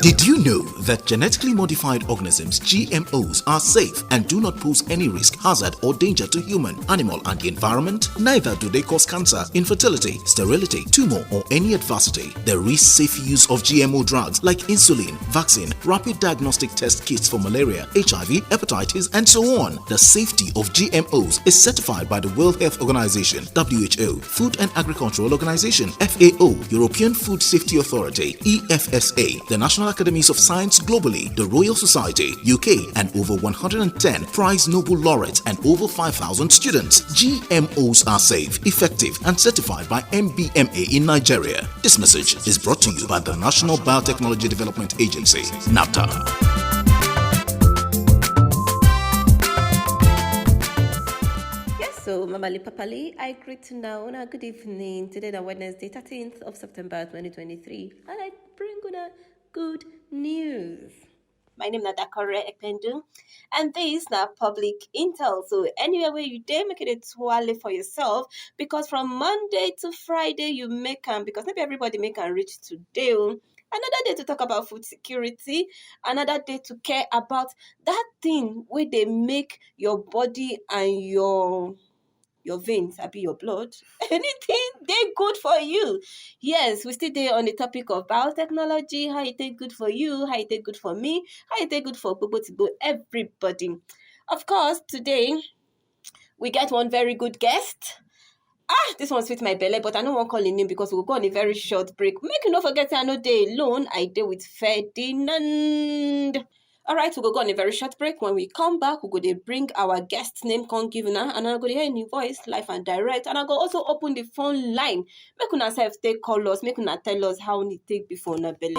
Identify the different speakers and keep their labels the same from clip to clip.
Speaker 1: Did you know that genetically modified organisms, GMOs, are safe and do not pose any risk, hazard, or danger to human, animal, and the environment? Neither do they cause cancer, infertility, sterility, tumor, or any adversity. There is safe use of GMO drugs like insulin, vaccine, rapid diagnostic test kits for malaria, HIV, hepatitis, and so on. The safety of GMOs is certified by the World Health Organization, WHO, Food and Agricultural Organization, FAO, European Food Safety Authority, EFSA, the National Academies of Science globally, the Royal Society, UK, and over 110 prize Nobel laureates and over 5,000 students. GMOs are safe, effective, and certified by MBMA in Nigeria. This message is brought to you by the National Biotechnology Development Agency, NABDA.
Speaker 2: So, Mamali Papali, I greet you now. Good evening. Today is Wednesday, 13th of September 2023, and I bring you good news. My name is Nadakore Ekpendu, and this is public intel. So, anywhere where you dare make it a twirl for yourself, because from Monday to Friday you make them, because maybe everybody make and reach today. Another day to talk about food security, another day to care about that thing where they make your body and your veins, be your blood, anything they good for you. Yes, we still there on the topic of biotechnology, how it take good for you, how it take good for me, how it take good for everybody. Of course, today we get one very good guest. This one's with my belly, but I don't want to call him name because we'll go on a very short break. Make you not forget I know day alone. I deal with Ferdinand. Alright, we'll go on a very short break. When we come back, we'll go to bring our guest name, Kongivna, and I'm going to hear any voice, live and direct. And I'll go also open the phone line. Make una self take call us, make una tell us how we take before na belly.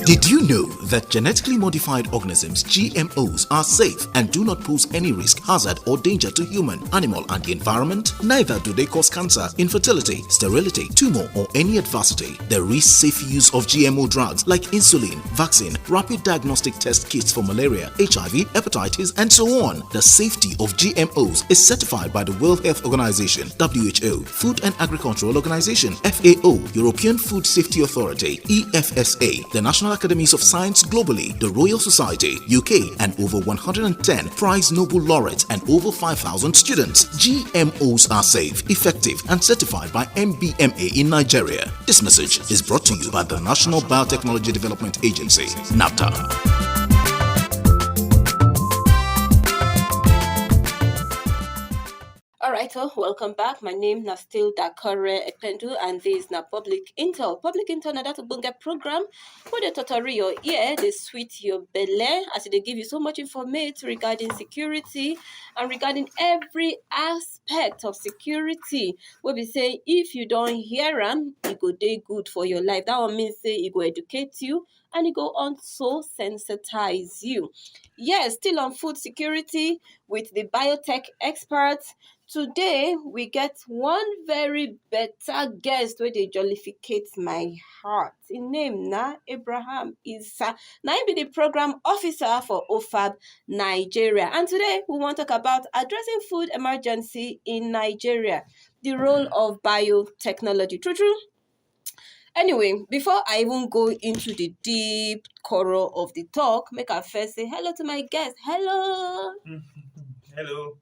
Speaker 1: Did you know that genetically modified organisms, GMOs, are safe and do not pose any risk, hazard, or danger to human, animal, and the environment? Neither do they cause cancer, infertility, sterility, tumor, or any adversity. There is safe use of GMO drugs like insulin, vaccine, rapid diagnostic test kits for malaria, HIV, hepatitis, and so on. The safety of GMOs is certified by the World Health Organization, WHO, Food and Agricultural Organization, FAO, European Food Safety Authority, EFSA, the National Academies of Science globally, the Royal Society, UK, and over 110 prize Nobel laureates and over 5,000 students. GMOs are safe, effective, and certified by MBMA in Nigeria. This message is brought to you by the National Biotechnology Development Agency, NABDA.
Speaker 2: Alright, welcome back. My name is still Dakore Ekpendu, and this is Public Intel. Public Intel na that bunga program where they tutori your ear, they sweet your belly, as they give you so much information regarding security and regarding every aspect of security. Where we say if you don't hear them, it go day good for your life. That one means say it go educate you and it go on so sensitize you. Yes, still on food security with the biotech experts. Today, we get one very better guest where they jollificate my heart. His name na Abraham Isah. Now he be the program officer for OFAB Nigeria. And today, we want to talk about addressing food emergency in Nigeria, the role of biotechnology. True. Anyway, before I even go into the deep core of the talk, make I first say hello to my guest. Hello.
Speaker 3: Hello.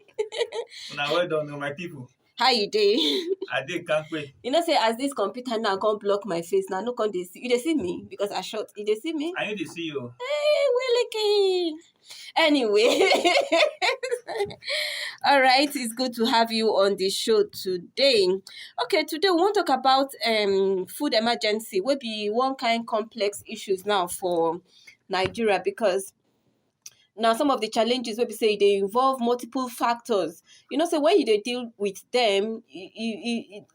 Speaker 3: Now well done, my people.
Speaker 2: How you doing?
Speaker 3: I did can't wait.
Speaker 2: You know, say as this computer now can't block my face. Now no can they see you. They see me because I shot. You they see me?
Speaker 3: I need to see you.
Speaker 2: Hey, Willie. Anyway, all right. It's good to have you on the show today. Okay, today we want to talk about food emergency. Will be one kind complex issues now for Nigeria because. Now, some of the challenges where we say they involve multiple factors. You know, so when you deal with them,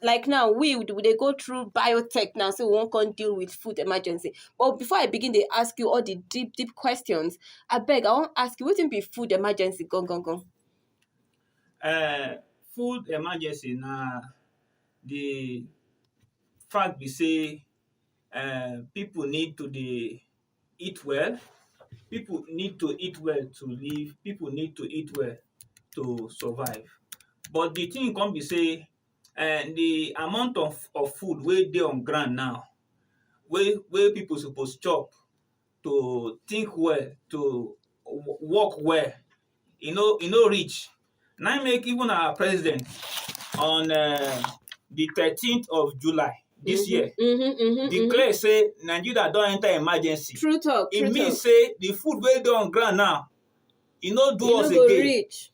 Speaker 2: like now, they go through biotech now, so we won't deal with food emergency. But before I begin, they ask you all the deep questions. I want to ask you, what will be food emergency? Go.
Speaker 3: Food emergency now, the fact we say people need to eat well. People need to eat well to live. People need to eat well to survive. But the thing can be say, the amount of food wey dey on ground now, wey people suppose chop to think well, to work well, e no reach. Na im make even our president on the 13th of July this year declare say Nigeria don enter emergency.
Speaker 2: True talk,
Speaker 3: E
Speaker 2: true
Speaker 3: mean
Speaker 2: talk.
Speaker 3: say the food wey dey on ground now, e no do
Speaker 2: E
Speaker 3: us
Speaker 2: no go
Speaker 3: again.
Speaker 2: reach.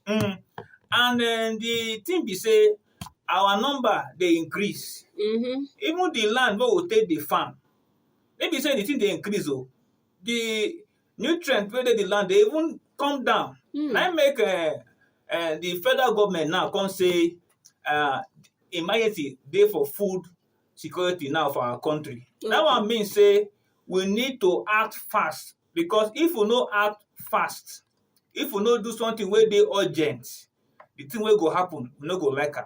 Speaker 3: And the thing be say our number dey increase. Even the land wey we take dey farm, no be say the thing dey increase o, the nutrient wey dey the land dey even come down. Na im make the federal government now come say emergency dey for food security now for our country. That one mean say we need to act fast, because if we no act fast, if we no do something wey dey urgent, the thing wey go happen, we no go like am.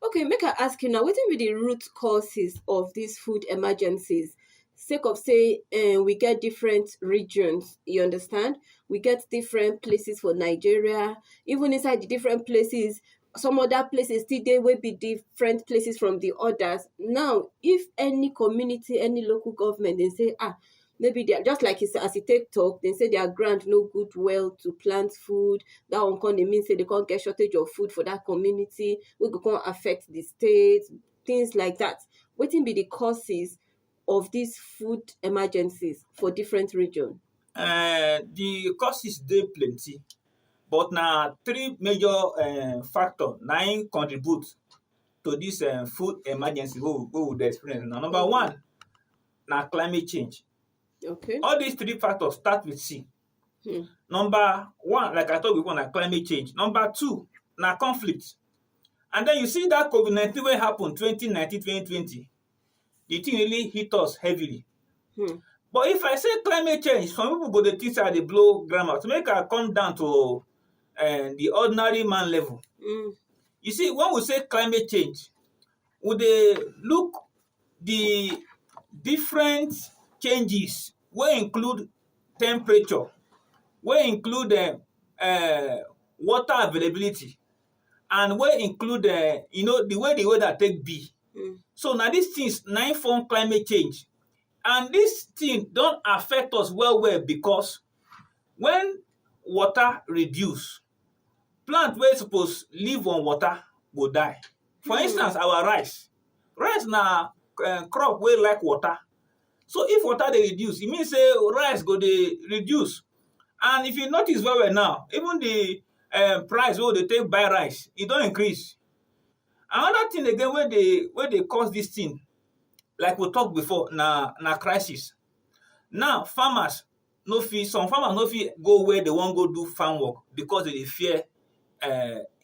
Speaker 2: Okay, make I ask you now, wetin be the root causes of these food emergencies? Sake of say we get different regions, you understand? We get different places for Nigeria. Even inside the different places, some other places still dey wey be different places from the others. Now, if any community, any local government, they say, maybe they are just like as you take talk, they say their ground no good well to plant food. That one can mean say they can't get shortage of food for that community. We go come affect the state, things like that. Wetin be the causes of these food emergencies for different regions?
Speaker 3: The causes dey plenty, but na three major factor na im contribute to this food emergency wey we dey experience now. Number one na climate change.
Speaker 2: Okay.
Speaker 3: All these three factors start with C. Number one, like I talk before, na climate change. Number two na conflict. And then you see that COVID-19 wey happen 2019, 2020, the thing really hit us heavily. But if I say climate change, some people go dey think say I dey blow grammar. To make I come down to the ordinary man level. You see, when we say climate change, we dey look the different changes wey include temperature, wey include water availability, and wey include the way the weather take be. So na these things na im form climate change. And this thing don affect us well well, because when water reduce, plant wey suppose live on water go die. For instance, our rice na crop wey like water. So if water dey reduce, e mean say rice go dey reduce. And if you notice well well now, even the price wey we dey take buy rice, e don increase. Another thing again wey dey cause this thing, like we talk before, na crisis. Now some farmers no fit go where they wan go do farm work because they dey fear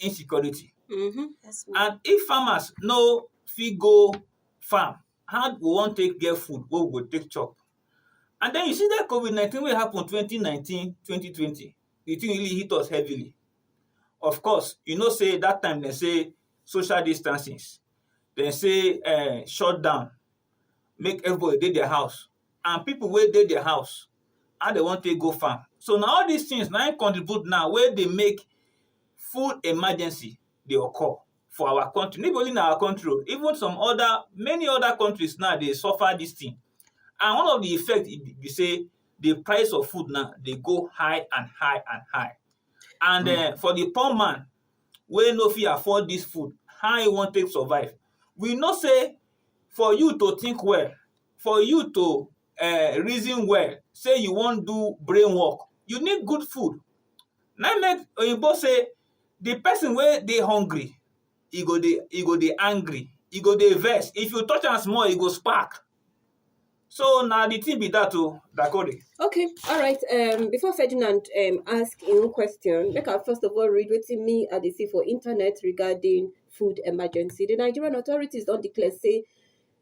Speaker 3: insecurity. And if farmers no fit go farm, how we wan take get food wey we go take chop? And then you see that COVID-19 wey happen 2019, 2020, the thing really hit us heavily. Of course, you know say that time dem say social distancing, dem say shutdown, make everybody dey their house. And people wey dey their house, how they wan take go farm? So na all these things na im contribute now wey dey make food emergency dey occur for our country. No be only in our country, even many other countries now dey suffer this thing. And one of the effect be say the price of food now dey go high and high and high. And for the poor man wey no fit afford this food, how e wan take survive? We know say for you to think well, for you to reason well, say you wan do brain work, you need good food. Na im make oyinbo say the person wey dey hungry, e go dey angry, e go dey vex. If you touch am small, e go spark. So na the thing be that o, Dakore.
Speaker 2: Okay, all right. Before Ferdinand ask im own question, make I first of all read wetin me I dey see for internet regarding food emergency. The Nigerian authorities don declare say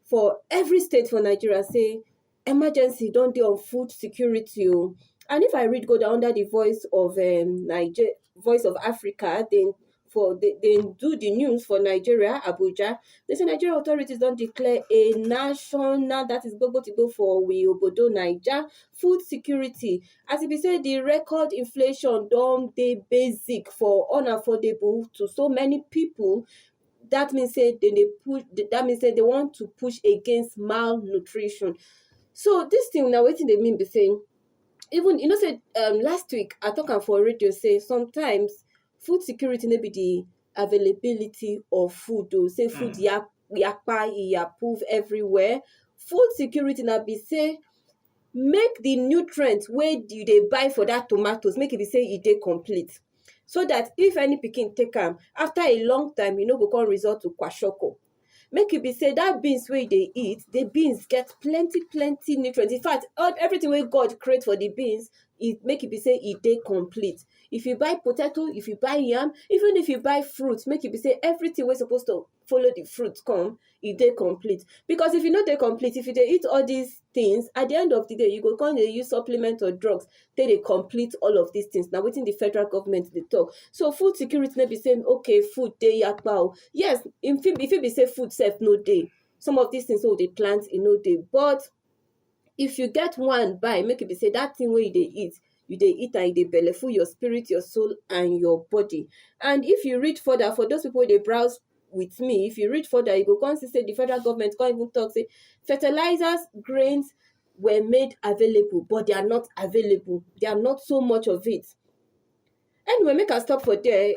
Speaker 2: for every state for Nigeria, say emergency don dey on food security o. And if I read go down under the Voice of Africa, then they do the news for Nigeria, Abuja. They say Nigerian authorities don declare a national, that is gbogbo for we obodo Naija, food security. As e be say the record inflation don dey basic for unaffordable to so many people. That means say they want to push against malnutrition. So this thing now, wetin dey mean be saying, even say last week I talk am for radio say sometimes food security no be the availability of food o, say food yakpa e approve everywhere. Food security na be say make the nutrient wey you dey buy for that tomatoes make e be say e dey complete, so that if any pikin take am after a long time e no go come result to kwashiorkor. Make e be say that beans wey you dey eat, the beans get plenty nutrients. In fact, everything wey God create for the beans, make e be say e dey complete. If you buy potato, if you buy yam, even if you buy fruit, make e be say everything wey suppose to follow the fruit come, e dey complete. Because if e no dey complete, if you dey eat all these things, at the end of the day you go come dey use supplement or drugs take dey complete all of these things. Na wetin the federal government dey talk. So food security no be say okay, food dey yakpa o. Yes, e fit be say food sef no dey. Some of these things wey we dey plant, e no dey. But if you get one buy, make e be say that thing wey you dey eat am, e dey belleful your spirit, your soul and your body. And if you read further, for those people wey dey browse with me, if you read further, you go come see say the federal government come even talk say fertilizers, grains were made available, but they are not available. There are not so much of it. Anyway, make I stop for there.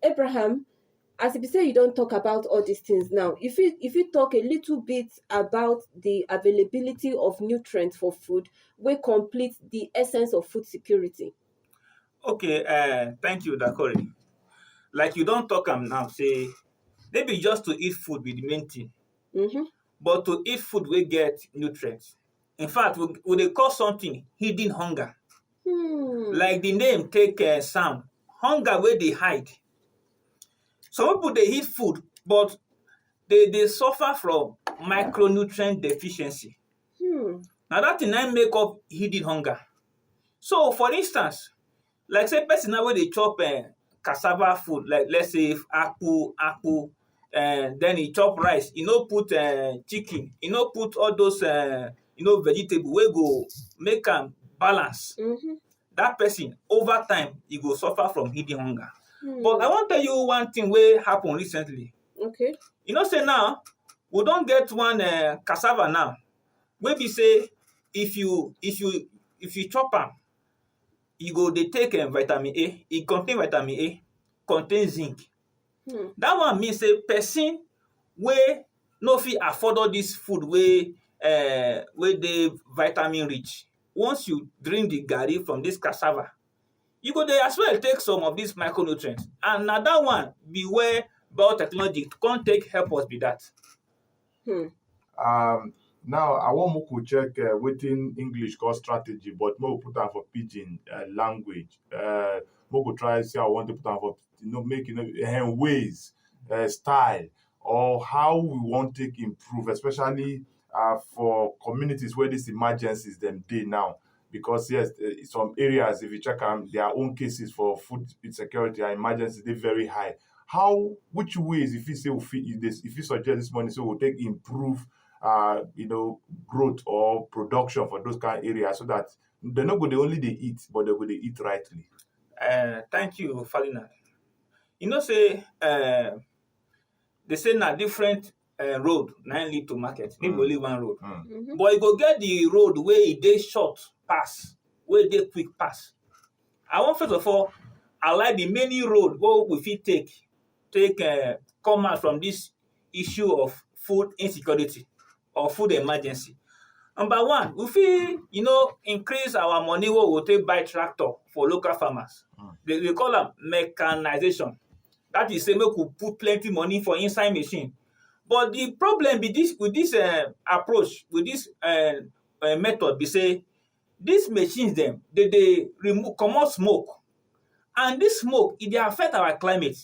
Speaker 2: Abraham, as e be say you don talk about all these things now, if you talk a little bit about the availability of nutrients for food wey complete the essence of food security.
Speaker 3: Okay, thank you, Dakori. Like you don talk am now, say maybe just to eat food be the main thing, but to eat food wey get nutrients. In fact, we dey call something hidden hunger. Like the name take sound, hunger wey dey hide. Some people dey eat food, but they dey suffer from micronutrient deficiency. Na that thing na make up hidden hunger. So, for instance, like say person now wey dey chop cassava food, like let's say akpu, then e chop rice, e no put chicken, e no put all those vegetable wey go make am balance. That person over time e go suffer from hidden hunger. But I wan tell you one thing wey happen recently.
Speaker 2: Okay.
Speaker 3: You know say now we don get one cassava now wey be say if you chop am, you go dey take vitamin A. E contain vitamin A, contain zinc. That one mean say person wey no fit afford all this food wey dey vitamin rich, once you drink the garri from this cassava, you go dey as well take some of these micronutrients. And na that one be where biotechnology come take help us be that.
Speaker 4: Now I want make we check wetin English call strategy, but make we put am for pidgin language. Make we try see how we want to put am for make ways, style, or how we want to improve, especially for communities where these emergencies them dey now. Because yes, some areas, if you check them, their own cases for food insecurity and emergencies, they're very high. Which ways, if you say if you suggest this morning, so we'll take improve growth or production for those kind of areas, so that they're not going to only they eat, but they're going to eat rightly.
Speaker 3: Thank you, Falina. You know, say they say na different road na lead to market. Maybe only one road, but you go get the road where e dey short pass, where dey quick pass. I want first of all highlight the many road wey we fit take come out from this issue of food insecurity or food emergency. Number one, we fit increase our money wey we take buy tractor for local farmers. They call am mechanization. That is say make we put plenty money for inside machine. But the problem be this with this approach, with this method, be say these machines them they comot smoke, and this smoke it dey affect our climate.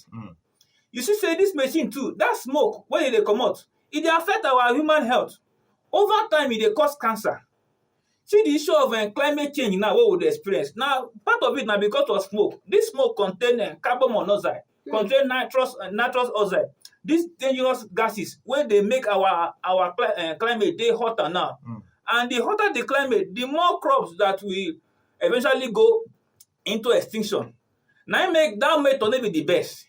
Speaker 3: You see, say this machine too, that smoke wey they comot, it dey affect our human health. Over time, it dey cause cancer. See the issue of climate change now, what we dey experience. Now, part of it now because of smoke. This smoke contain carbon monoxide, contain nitrous oxide. These dangerous gases wey dey make our climate dey hotter now. And the hotter the climate, the more crops that will eventually go into extinction. Now, make that method no be the best.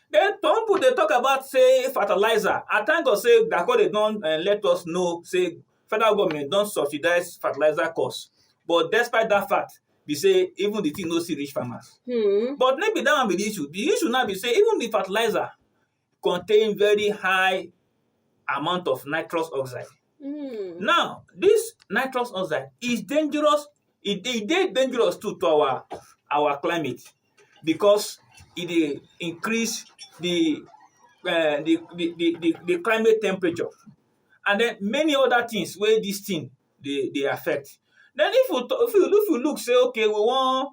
Speaker 3: Then some people they talk about say fertilizer. I thank God say Dakota don't let us know say federal government don subsidize fertilizer cost, but despite that fact be say even the thing no still reach farmers. But no be that one be the issue. The issue now be say even the fertilizer contain very high amount of nitrous oxide. Now this nitrous oxide is dangerous. E dey dangerous too to our climate, because e dey increase the climate temperature, and then many other things wey this thing dey affect. Then if you look say okay, we wan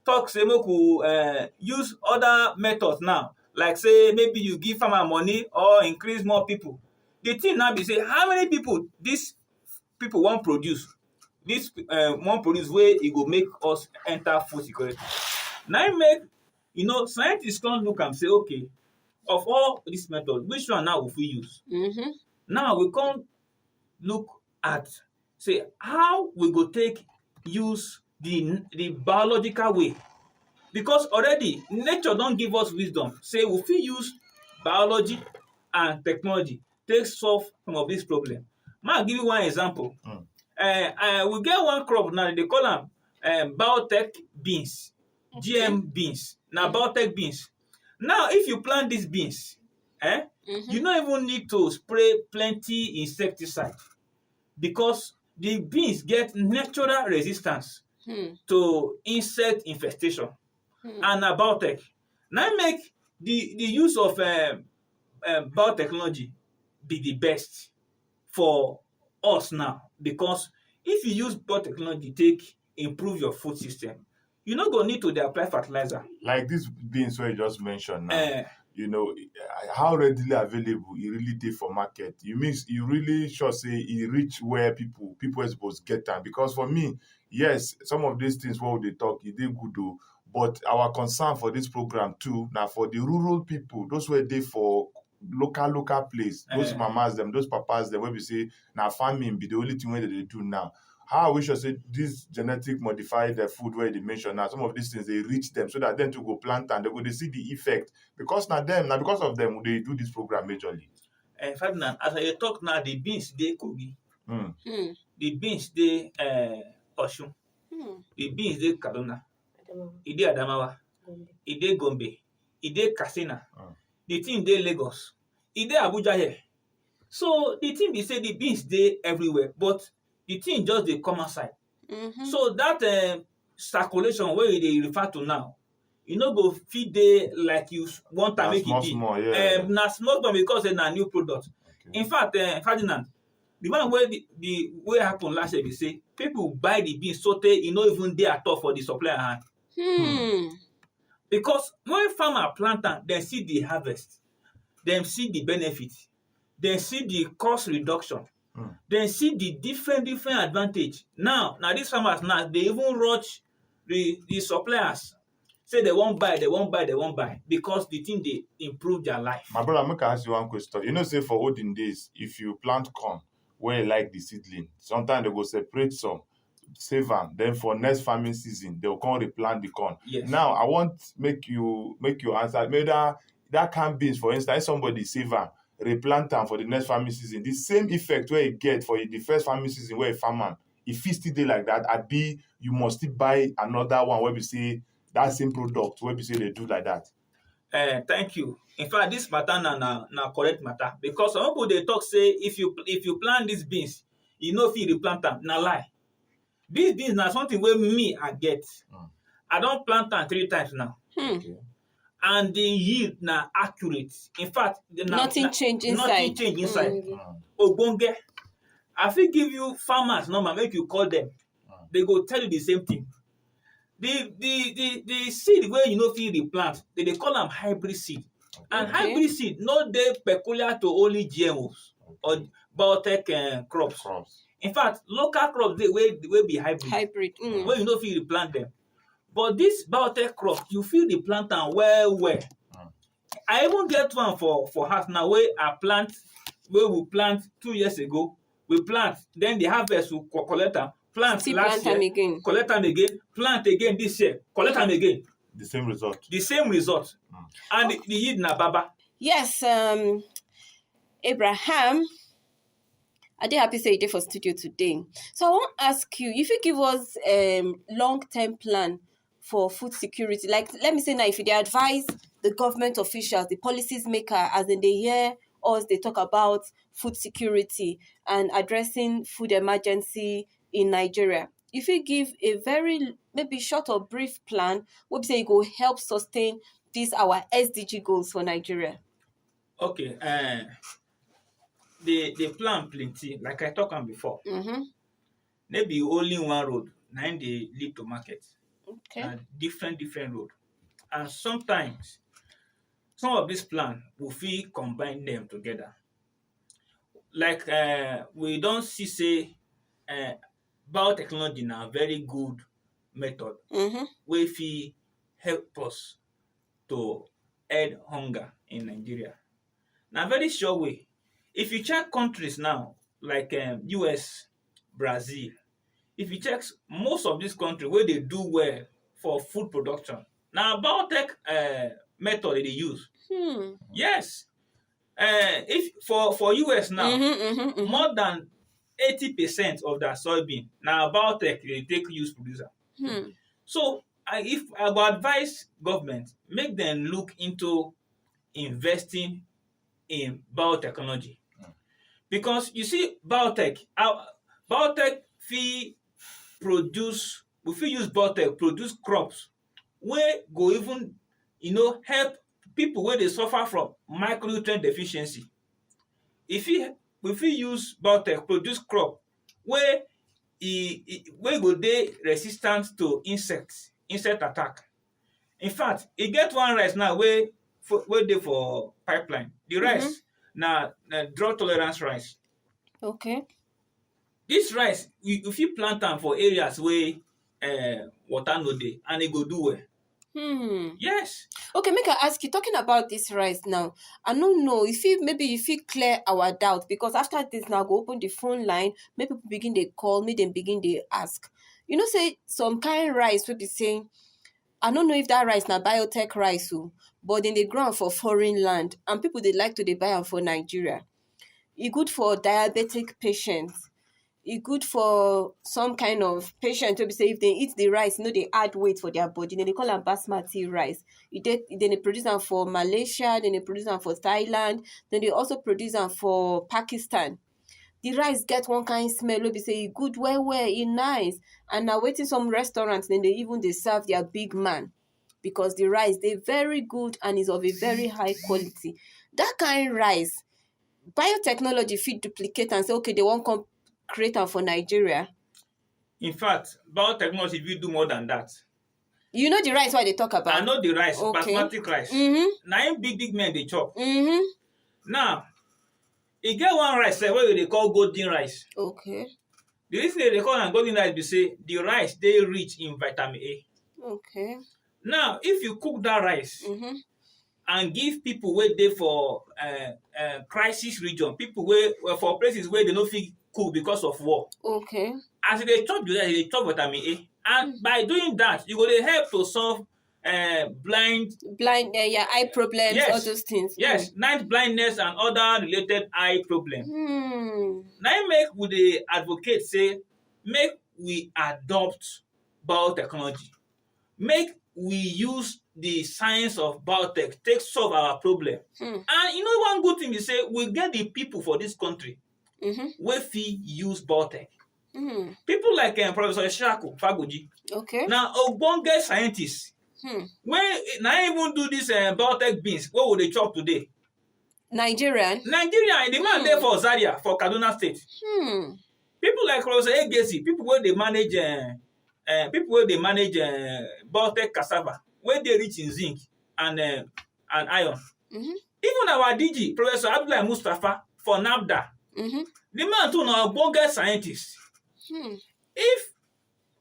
Speaker 3: talk say make we use other methods now, like say maybe you give farmer money or increase more people. The thing now be say how many people dis people wan produce, wey e go make us enter food security. Na im make scientists come look am say okay, of all dis method, which one now we fit use? Now we come look at say how we go take use the biological way, because already nature don give us wisdom say we fit use biology and technology take solve some of dis problem. Make I give you one example. We get one crop now, they dey call am biotech beans, GM beans. Na biotech beans. Now if you plant dis beans, you no even need to spray plenty insecticide, because the beans get natural resistance to insect infestation. And na biotech. Na im make the use of biotechnology be the best for us now, because if you use biotechnology take improve your food system, you no go need to dey apply fertilizer.
Speaker 4: Like this beans wey you just mentioned now, how readily available e really dey for market? You really sure say e reach where people wey suppose get am? Because for me, yes, some of these things wey we dey talk, e dey good o, but our concern for this program too na for the rural people, those wey dey for local place, those mamas dem, those papas dem wey be say na farming be the only thing wey dem dey do now. How are we sure say this genetic modified food wey you dey mention now, some of these things dey reach them so that dem too go plant am, dem go dey see the effect? Because na because of them we dey do this program majorly.
Speaker 3: Ferdinand, as I dey talk now, the beans dey Kogi, the beans dey Osun, the beans dey Kaduna, e dey Adamawa, e dey Gombe, e dey Katsina, the thing dey Lagos, e dey Abuja here. So the thing be say the beans dey everywhere, but the thing just dey come outside. So that circulation wey you dey refer to now, e no go fit dey like you want am make e be. Na small small because na new product. In fact, Ferdinand, the one wey happen last year be say people buy the beans sotey e no even dey at all for the supplier hand. Because when farmer plant am, dem see the harvest, dem see the benefit, dem see the cost reduction, dem see the different advantage. Now these farmers now dey even rush the suppliers, say they wan buy, because the thing dey improve their life.
Speaker 4: My brother, make I ask you one question. You know say for olden days, if you plant corn wey you like the seedling, sometimes they go separate some, save am, then for next farming season they go come replant the corn.
Speaker 3: Yes.
Speaker 4: Now I want make you answer maybe that can beans, for instance, if somebody save am, replant am for the next farming season, the same effect wey you get for the first farming season wey you farm am, e fit still dey like that? Abi you must still buy another one wey be say that same product wey be say dey do like that?
Speaker 3: Thank you. In fact, this matter na correct matter, because some people dey talk say if you plant these beans, you no fit replant am. Na lie. These beans na something wey me I get. I don plant am 3 times now.
Speaker 4: Okay.
Speaker 3: And the yield na accurate. In fact,
Speaker 2: nothing change inside.
Speaker 3: Ogbonge. I fit give you farmers number, make you call them. They go tell you the same thing. The seed wey you no fit replant, they dey call am hybrid seed. And hybrid seed no dey peculiar to only GMOs or biotech crops. In fact, local crops dey wey be hybrid. Wey you no fit replant them. But this biotech crop, you fit replant am well. I even get one for house now wey we plant 2 years ago. We plant, then the harvest we collect am, plant last year, collect am again, plant again this year, collect am again.
Speaker 4: The same result.
Speaker 3: The same result. And the yield na baba.
Speaker 2: Yes, Abraham, I did happy say you did for studio today. So I want to ask you if you give us long-term plan for food security. Like let me say now, if you dey advise the government officials, the policies maker, as in they hear us, they talk about food security and addressing food emergency in Nigeria. If you give a very maybe short or brief plan, what we say it go help sustain these our SDG goals for Nigeria.
Speaker 3: Okay, the plan plenty. Like I talk am before,
Speaker 2: Mm-hmm.
Speaker 3: maybe only one road na im dey lead to market.
Speaker 2: Okay.
Speaker 3: Na different road, and sometimes some of this plan we fit combine them together. Like we don see say biotechnology na very good method
Speaker 2: Mm-hmm.
Speaker 3: wey fit help us to end hunger in Nigeria. Na very sure way. If you check countries now like US, Brazil, if you check most of these countries wey dey do well for food production, na biotech method dem dey use. Yes. If for US now, more than 80% of their soybean na biotech dey take use produce am. So if I go advise government, make dem look into investing in biotechnology, because you see biotech fit produce, we fit use biotech produce crops wey go even help people wey dey suffer from micronutrient deficiency. We fit use biotech produce crop wey wey go dey resistant to insect attack. In fact, e get one rice now wey dey for pipeline. The rice na drought tolerance rice.
Speaker 2: Okay.
Speaker 3: This rice you fit plant am for areas wey water no dey and e go do well. Yes.
Speaker 2: Okay, make I ask you, talking about this rice now, I don't know if you fit clear our doubt, because after this now go open the phone line, make people begin they call, make them begin they ask. You know, say some kind rice will be saying, I don't know if that rice na biotech rice, but then they grow am for foreign land and people they like to they buy am for Nigeria. It good for diabetic patients. It good for some kind of patient to be say if they eat the rice, they add weight for their body. Then they call them basmati rice. Then they produce them for Malaysia, then they produce them for Thailand, then they also produce them for Pakistan. The rice get one kind smell, will be say it good well, it nice. And now waiting some restaurants, then they serve their big man, because the rice they very good and is of a very high quality. That kind rice, biotechnology fit duplicate and say, okay, they won't come create am for Nigeria.
Speaker 3: In fact, biotechnology fit do more than that.
Speaker 2: You know the rice why they talk about?
Speaker 3: I know the rice,
Speaker 2: okay.
Speaker 3: Basmati rice. Na im big men dey chop. Now, e get one rice wey they call golden rice.
Speaker 2: Okay.
Speaker 3: The reason they call am golden rice be say the rice dey rich in vitamin A.
Speaker 2: Okay.
Speaker 3: Now, if you cook that rice and give people wey dey for crisis region, people wey for places where they no fit cook because of war.
Speaker 2: Okay.
Speaker 3: As they chop the rice, they chop vitamin A, and by doing that, you go dey help to solve blind
Speaker 2: eye problems,
Speaker 3: yes,
Speaker 2: all those things.
Speaker 3: Yes, night blindness and other related eye problems. Na im make we dey advocate say make we adopt biotechnology, make we use the science of biotech take solve our problem. And you know one good thing is say we get the people for this country wey fit use biotech. People like Professor Shaku Fagoji.
Speaker 2: Okay.
Speaker 3: Na ogbonge scientist wey na even do this biotech beans wey we dey chop today.
Speaker 2: Nigerian,
Speaker 3: the man dey for Zaria for Kaduna State. People like Professor Egesi, people wey dey manage biotech cassava wey dey rich in zinc and iron. Even our DG, Professor Abdullahi Mustafa for NAFDA, the man too na ogbonge scientist. If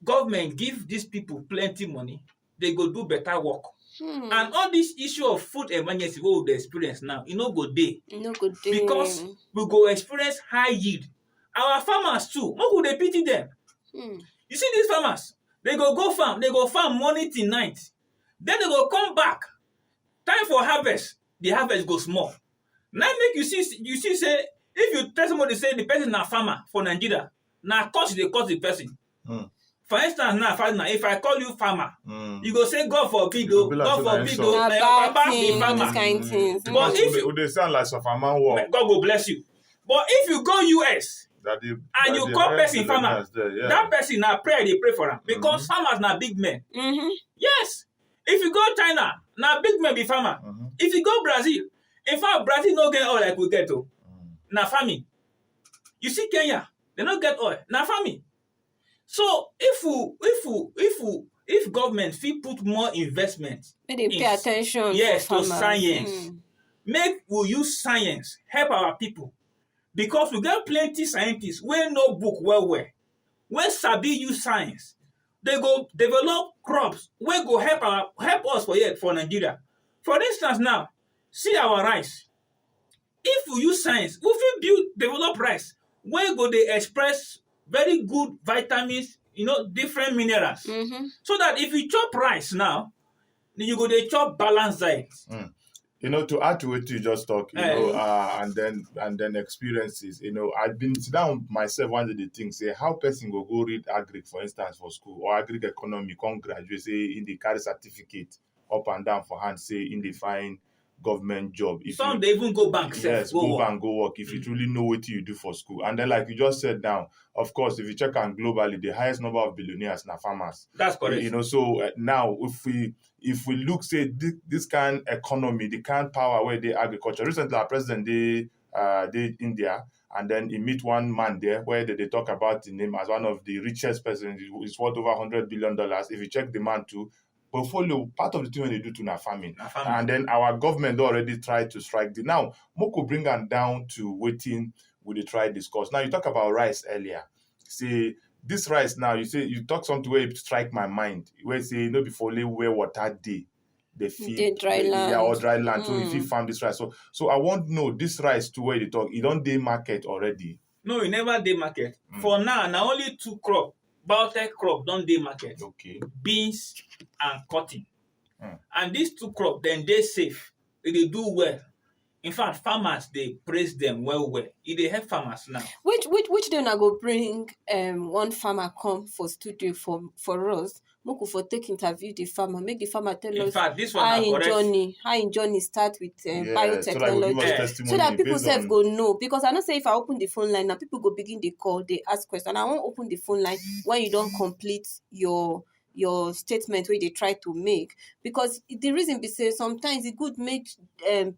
Speaker 3: government give these people plenty money, they go do better work. And all this issue of food emergency wey we dey experience now, e no go dey. Because we go experience high yield. Our farmers too, make we dey pity them. You see these farmers, they go farm, morning till night. Then they go come back. Time for harvest, the harvest go small. Now make you see say If you tell somebody say the person na farmer for Nigeria, na cost dey cost the person. For instance, now, if I call you farmer, you go say God forbid, God forbid,
Speaker 2: na
Speaker 3: your
Speaker 2: bad
Speaker 3: papa be
Speaker 2: thing, all
Speaker 3: farmer.
Speaker 2: these kind things.
Speaker 3: But if you,
Speaker 4: they sound like some farmer war.
Speaker 3: God go bless you. But if you go US and you call person farmer, that person na prayer dey pray for am because farmers na big men. Yes. If you go China, na big men be farmer. If you go Brazil, in fact, Brazil no get oil like we get o. Na farming. You see Kenya, they no get oil. Na farming. So if government fit put more investment,
Speaker 2: Make they pay attention
Speaker 3: yes,
Speaker 2: for
Speaker 3: to
Speaker 2: farmers.
Speaker 3: science, make we use science help our people because we get plenty scientists wey know book well, wey sabi use science. They go develop crops wey go help us for here for Nigeria. For instance, now see our rice. If we use science, we fit develop rice wey go dey express very good vitamins, different minerals. So that if you chop rice now, you go dey chop balanced diet.
Speaker 4: To add to what you just talk, and then experiences, I've been sit down myself one of the things, say how person go read agri, for instance, for school, or agri economy, come graduate, say in the carry certificate up and down for hand, say in the fine government job.
Speaker 3: Some they even go bank.
Speaker 4: Yes, go bank, go work if you truly know what you do for school. And then, like you just said now, of course, if you check on globally, the highest number of billionaires are farmers.
Speaker 3: That's correct.
Speaker 4: So now if we look, say this kind of economy, the kind of power where they agriculture. Recently, our president they India, and then he meet one man there where they talk about the name as one of the richest person. It's worth over $100 billion. If you check the man too, portfolio, part of the thing when they do to farming. And then our government already tried to strike the now. Moko bring them down to waiting with the try discuss. Now you talk about rice earlier. Say this rice now, you talk something where it strike my mind. Where say before where water day. They feed
Speaker 2: dry land.
Speaker 4: Yeah, or dry land. So if you farm this rice. So I want to know this rice to where they talk, it don't day market already.
Speaker 3: No, it never day market. For now only two crop. Biotech crop don dey market.
Speaker 4: Okay.
Speaker 3: Beans and cotton. And these two crop, then they safe. They do well. In fact, farmers they praise them well. It dey help farmers now.
Speaker 2: Which day I go bring one farmer come for studio for us. Moku for take interview the farmer, make the farmer tell us
Speaker 3: fact, this one how
Speaker 2: in journey start with biotechnology, so that people self go know. Because I know say if I open the phone line now, people go begin the call, they ask questions. I won't open the phone line when you don't complete your statement where they try to make. Because the reason be say sometimes it could make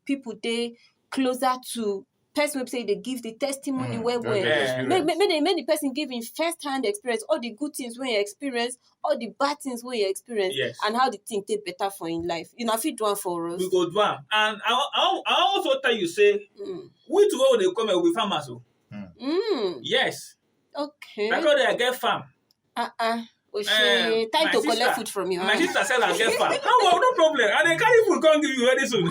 Speaker 2: people they closer to person will say they give the testimony make the person give in first-hand experience, all the good things when you experience, all the bad things when you experience, and how the thing take better for in life. If you do one for us,
Speaker 3: we go do one. And I also tell you say which way they come with farmers. Yes.
Speaker 2: Okay.
Speaker 3: Because they get farm.
Speaker 2: Time to collect food from you.
Speaker 3: My sister said I get farm. No problem. And they carry food come give you very soon.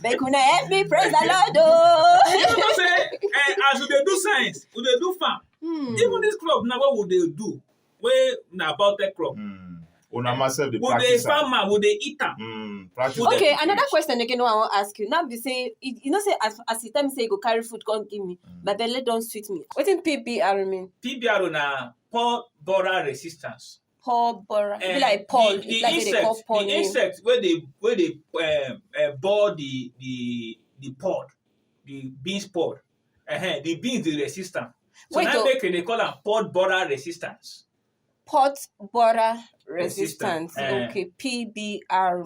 Speaker 2: They couldn't help me, praise the Lord.
Speaker 3: You say, as they do science, would they do farm? Even this crop now, what would they do? Where na about that crop?
Speaker 4: Would
Speaker 3: they farmer? Would they eat them?
Speaker 2: Okay, another question again. I want to ask you. Now be say, say as the time say you go carry food, come give me. My belly don't sweet me. What in PBR mean?
Speaker 3: PBR na port borer resistance.
Speaker 2: Port borer. Be like Paul.
Speaker 3: The insect where they bore the pod, the beans pod. The beans the resistant. So now they call them port borer resistance.
Speaker 2: Pot borer resistance. Okay, PBR.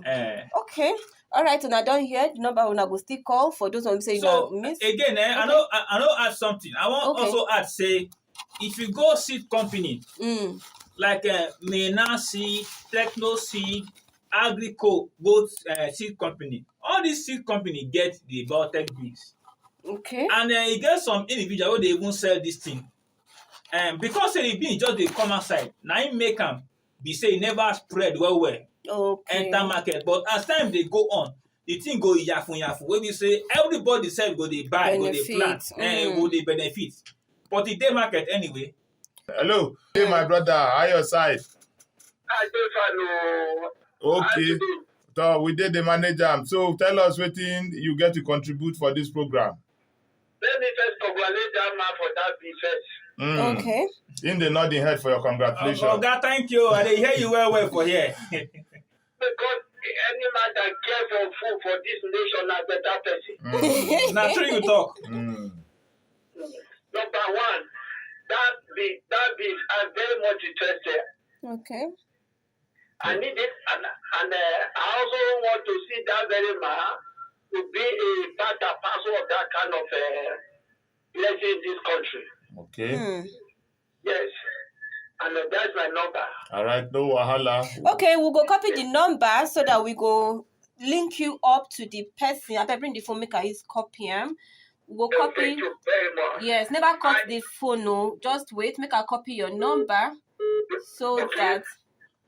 Speaker 2: Okay. All right, and I don't hear the number when I go still call for those who say
Speaker 3: so
Speaker 2: miss.
Speaker 3: Again, I know add something. I want also add say if you go seed company like Mena Seed, Techno Seed, Agrico, both seed company. All these seed company get the biotech beans.
Speaker 2: Okay.
Speaker 3: And you get some individual where they even sell this thing. Because the bean just they come outside, now it make them be say never spread well.
Speaker 2: Okay.
Speaker 3: Enter market. But as time they go on, the thing go yafu. When we say everybody self go they buy, go they plant, go they benefit. But the day market anyway.
Speaker 4: Hello. Hey my brother, how your side? Okay. So we did the manager. So tell us what thing you get to contribute for this program.
Speaker 5: Let me first congratulate that man for that big first.
Speaker 2: Okay.
Speaker 4: In the nodding head for your congratulations.
Speaker 3: Oh, God, thank you. I hear you well for here.
Speaker 5: Because any man that cares for food for this nation is a better person.
Speaker 3: Now, sure you talk.
Speaker 5: Number one, that beef, I'm very much interested.
Speaker 2: Okay.
Speaker 5: I need it, and I also want to see that very man to be a part and parcel of that kind of blessing in this country.
Speaker 4: Okay.
Speaker 5: Yes. And that's my number.
Speaker 4: All right, no wahala.
Speaker 2: Okay, we'll go copy the number so that we go link you up to the person. I bring the phone, make I use copy him. We'll copy.
Speaker 5: Thank you very much.
Speaker 2: Yes, never cut the phone, no. Just wait, make I copy your number so that.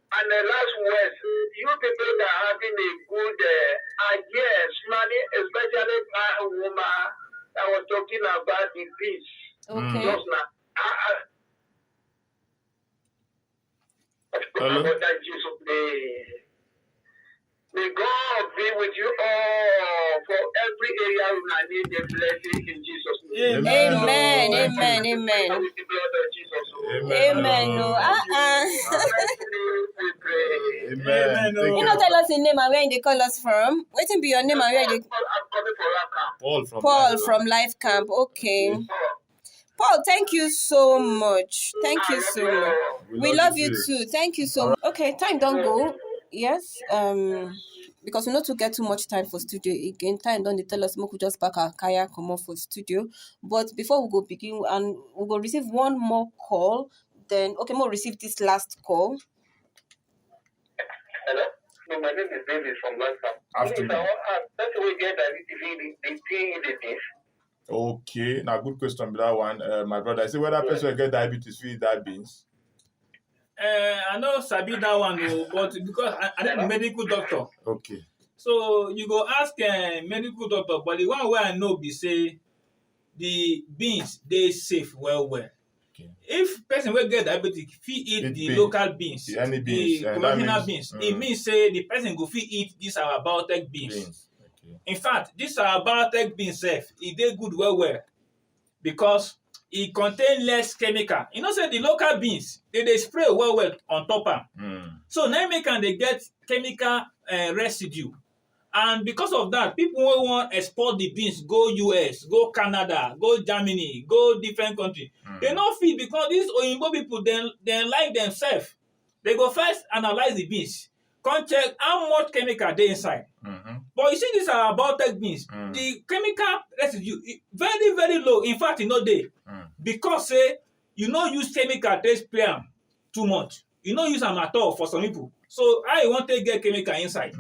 Speaker 5: And the last words, you people that are having a good idea, especially my woman that was talking about the peace.
Speaker 2: Okay.
Speaker 5: Just now.
Speaker 4: Hello?
Speaker 5: May God be with you all for every area we might need a blessing in Jesus' name.
Speaker 2: Amen. Amen. Amen.
Speaker 5: With the blood of Jesus.
Speaker 2: Amen. No.
Speaker 5: We pray.
Speaker 4: Amen.
Speaker 2: You know, tell us your name and where they call us from. What will be your name and where they?
Speaker 5: I'm coming for Raka.
Speaker 4: Paul
Speaker 2: from Life Camp. Okay. Paul, thank you so much. Thank you so much. We love you too. Thank you so much. Okay, time don't go. Yes. Because we not to get too much time for studio again. Time don't they tell us we could just pack our kayak come off for studio. But before we go begin and we go receive one more call. Then we'll receive this last call.
Speaker 5: Hello? No, my name is David from Lancaster.
Speaker 4: Afternoon.
Speaker 5: That's the way we get that the thing in the dish.
Speaker 4: Okay, now good question with that one. My brother, I say whether person get diabetes feed that beans.
Speaker 3: I know Sabi that one, but because I'm a medical doctor.
Speaker 4: Okay.
Speaker 3: So you go ask medical doctor, but the one where I know be say the beans they safe well.
Speaker 4: Okay.
Speaker 3: If person will get diabetes, fit eat the
Speaker 4: beans.
Speaker 3: local beans,
Speaker 4: Any beans,
Speaker 3: the conventional beans. It means say the person go fit eat this our biotech beans.
Speaker 4: Okay.
Speaker 3: In fact, this our biotech beans safe. It dey good well because it contain less chemical. You know, say the local beans they spray well on top am. So now make am they get chemical residue. And because of that, people who want export the beans go US, go Canada, go Germany, go different countries. They not fit because these Oyinbo people they like themselves. They go first analyze the beans, come check how much chemical they inside. But you see, these are biotech beans. The chemical residue very very low. In fact, no dey because say you no use chemical to spray am too much. You no use am at all for some people. So how you want to get chemical inside?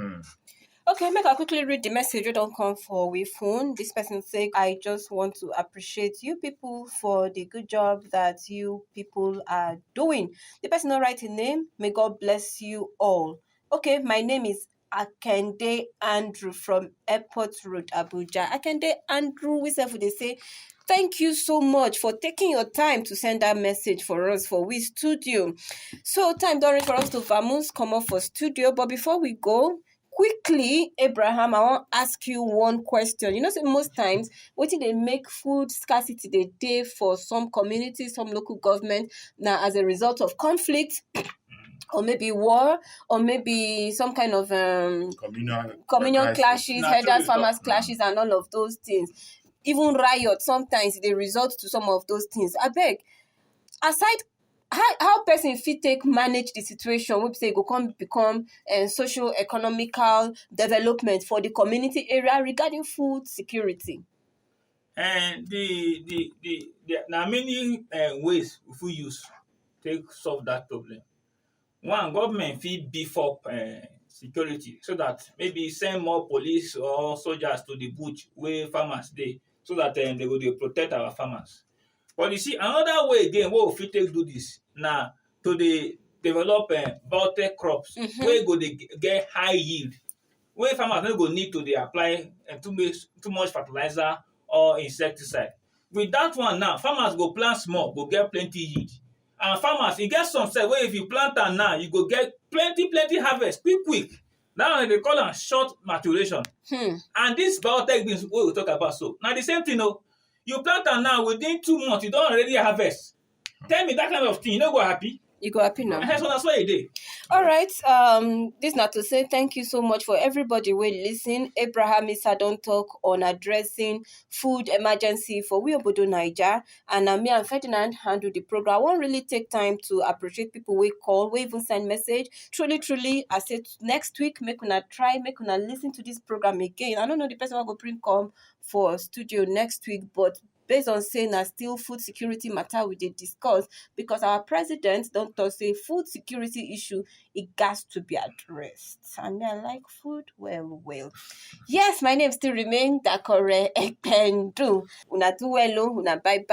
Speaker 2: Okay, make I quickly read the message you don't come for with phone. This person said, I just want to appreciate you people for the good job that you people are doing. The person not write a name. May God bless you all. Okay, my name is Akende Andrew from Airport Road, Abuja. Akende Andrew, we say, thank you so much for taking your time to send that message for us for we studio. So time don't reach for us to vamoose come up for studio. But before we go, quickly, Abraham, I want to ask you one question. You know, so most times, what they make food scarcity the day for some communities, some local government, now as a result of conflict, or maybe war, or maybe some kind of communion clashes, herders, farmers clashes, and all of those things. Even riots, sometimes they result to some of those things. I beg, aside how person fit take manage the situation, we say go come become social economical development for the community area regarding food security.
Speaker 3: And there are many ways we use take solve that problem. One, government fit beef up security so that maybe send more police or soldiers to the bush where farmers dey, so that they go dey protect our farmers. But you see, another way again, what we fit take do this now to develop biotech crops where go dey get high yield, where farmers no go need to dey apply too much fertilizer or insecticide. With that one now, farmers go plant small, go get plenty yield. And farmers, e get some side where if you plant am now, you go get plenty harvest quick. That one they call am short maturation. And this biotech beans wey we talk about so, now the same thing o. You plant am now, within 2 months, you don already harvest. Tell me that kind of thing, you no go happy?
Speaker 2: You go happy now.
Speaker 3: So that's why e dey.
Speaker 2: All right. This not to say thank you so much for everybody will listen. Abraham Isah don't talk on addressing food emergency for we obodo Naija, and me and Ferdinand handle the program. I won't really take time to appreciate people we call, we even send message. Truly, I said next week make una try, make una listen to this program again. I don't know the person will go bring come for studio next week, but based on saying that still food security matter we did discuss, because our president don't talk say food security issue, it gas to be addressed. And I like food well. Yes, my name still remain Dakore Ekpendu. Una do well, una bye.